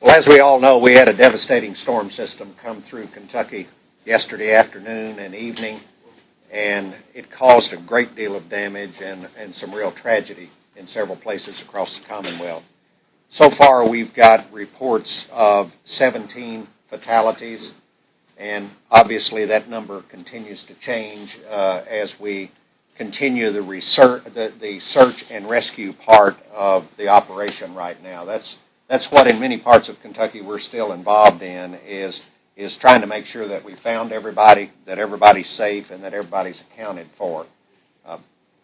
Well, as we all know, we had a devastating storm system come through Kentucky yesterday afternoon and evening, and it caused a great deal of damage and some real tragedy in several places across the Commonwealth. So far, we've got reports of 17 fatalities, and obviously that number continues to change as we continue the search and rescue part of the operation right now. That's what in many parts of Kentucky we're still involved in, is trying to make sure that we found everybody, that everybody's safe, and that everybody's accounted for.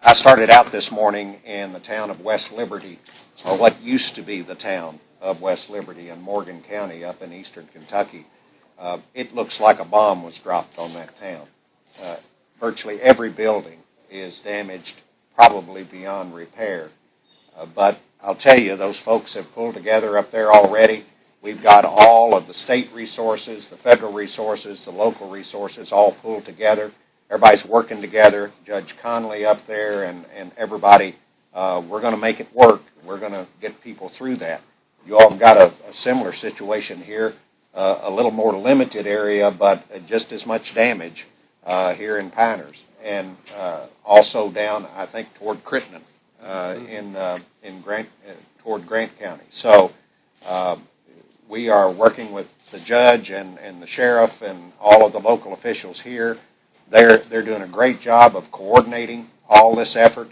I started out this morning in the town of West Liberty, or what used to be the town of West Liberty in Morgan County up in eastern Kentucky. It looks like a bomb was dropped on that town. Virtually every building is damaged, probably beyond repair. But I'll tell you, those folks have pulled together up there already. We've got all of the state resources, the federal resources, the local resources all pulled together. Everybody's working together. Judge Conley up there and everybody. We're going to make it work. We're going to get people through that. You all have got a similar situation here, a little more limited area, but just as much damage here in Piners, and also down, I think, toward Crittenden. Toward Grant County. So we are working with the judge and the sheriff and all of the local officials here. They're doing a great job of coordinating all this effort,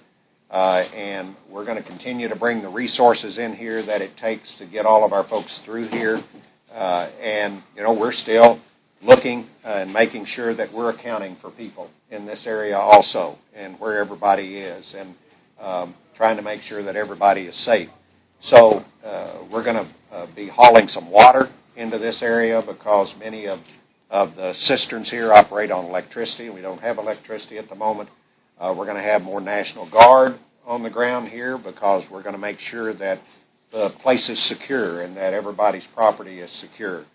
and we're going to continue to bring the resources in here that it takes to get all of our folks through here. And we're still looking and making sure that we're accounting for people in this area also, and where everybody is, and trying to make sure that everybody is safe. So we're going to be hauling some water into this area because many of the cisterns here operate on electricity. We don't have electricity at the moment. We're going to have more National Guard on the ground here because we're going to make sure that the place is secure and that everybody's property is secure.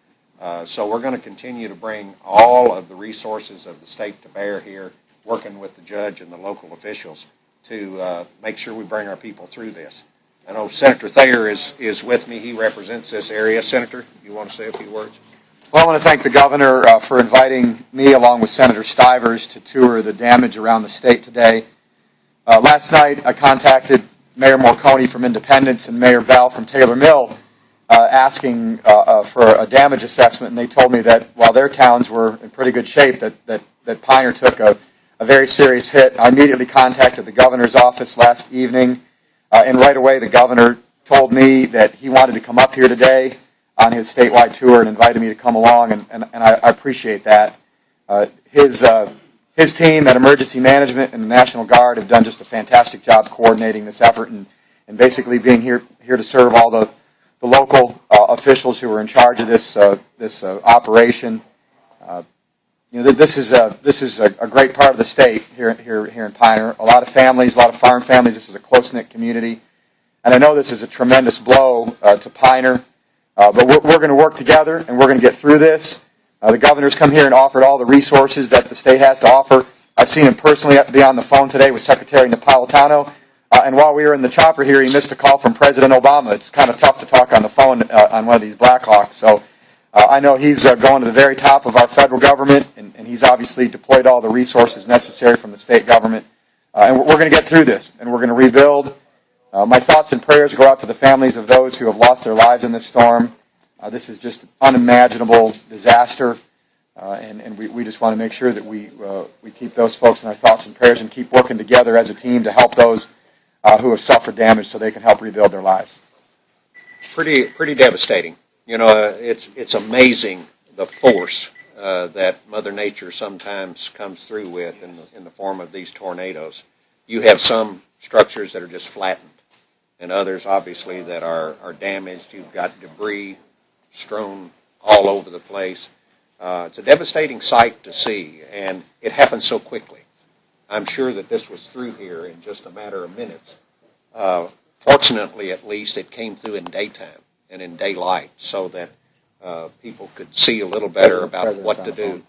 So we're going to continue to bring all of the resources of the state to bear here, working with the judge and the local officials to make sure we bring our people through this. I know Senator Thayer is with me. He represents this area. Senator, you want to say a few words? Well, I want to thank the governor for inviting me along with Senator Stivers to tour the damage around the state today. Last night I contacted Mayor Morcone from Independence and Mayor Bell from Taylor Mill asking for a damage assessment, and they told me that while their towns were in pretty good shape, that Piner took a very serious hit. I immediately contacted the governor's office last evening, and right away the governor told me that he wanted to come up here today on his statewide tour and invited me to come along, and I appreciate that. His team at Emergency Management and the National Guard have done just a fantastic job coordinating this effort and basically being here to serve all the local officials who are in charge of this operation. This is a great part of the state here in Piner. A lot of families, a lot of farm families. This is a close-knit community, and I know this is a tremendous blow to Piner. But we're going to work together, and we're going to get through this. The governor's come here and offered all the resources that the state has to offer. I've seen him personally be on the phone today with Secretary Napolitano, and while we were in the chopper here, he missed a call from President Obama. It's kind of tough to talk on the phone on one of these Blackhawks. So I know he's going to the very top of our federal government, and he's obviously deployed all the resources necessary from the state government. And we're going to get through this, and we're going to rebuild. My thoughts and prayers go out to the families of those who have lost their lives in this storm. This is just an unimaginable disaster, and we just want to make sure that we keep those folks in our thoughts and prayers and keep working together as a team to help those who have suffered damage so they can help rebuild their lives. Pretty devastating. It's amazing the force that Mother Nature sometimes comes through with in the form of these tornadoes. You have some structures that are just flattened, and others, obviously, that are damaged. You've got debris strewn all over the place. It's a devastating sight to see, and it happens so quickly. I'm sure that this was through here in just a matter of minutes. Fortunately, at least, it came through in daytime and in daylight so that people could see a little better about what to do.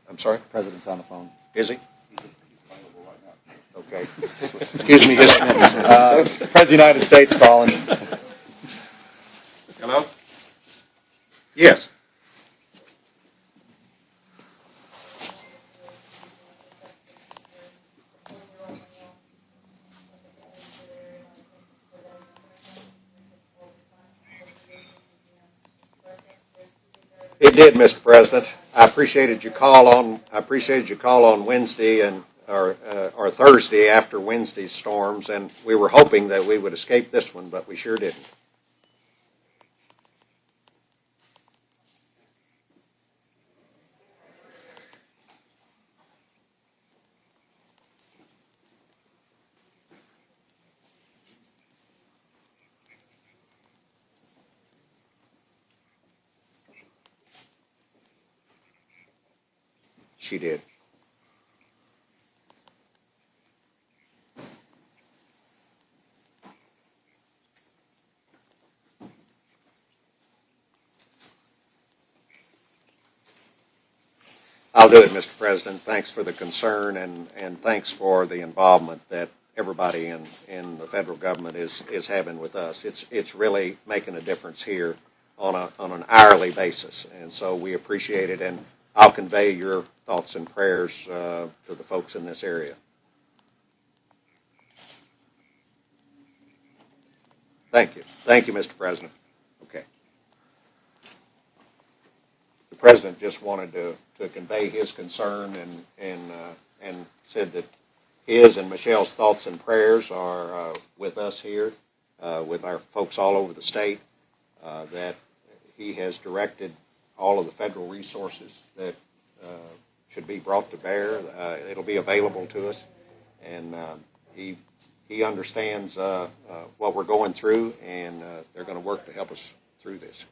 I'm sorry? The President's on the phone. Is he? Okay. Excuse me just a minute. President of the United States calling. Hello? Yes. It did, Mr. President. I appreciated your call on Wednesday or Thursday after Wednesday's storms, and we were hoping that we would escape this one, but we sure didn't. She did. I'll do it, Mr. President. Thanks for the concern and thanks for the involvement that everybody in the federal government is having with us. It's really making a difference here on an hourly basis, and so we appreciate it. And I'll convey your thoughts and prayers to the folks in this area. Thank you, Mr. President. Okay. The President just wanted to convey his concern and said that his and Michelle's thoughts and prayers are with us here, with our folks all over the state, that he has directed all of the federal resources that should be brought to bear. It'll be available to us, and he understands what we're going through, and they're going to work to help us through this.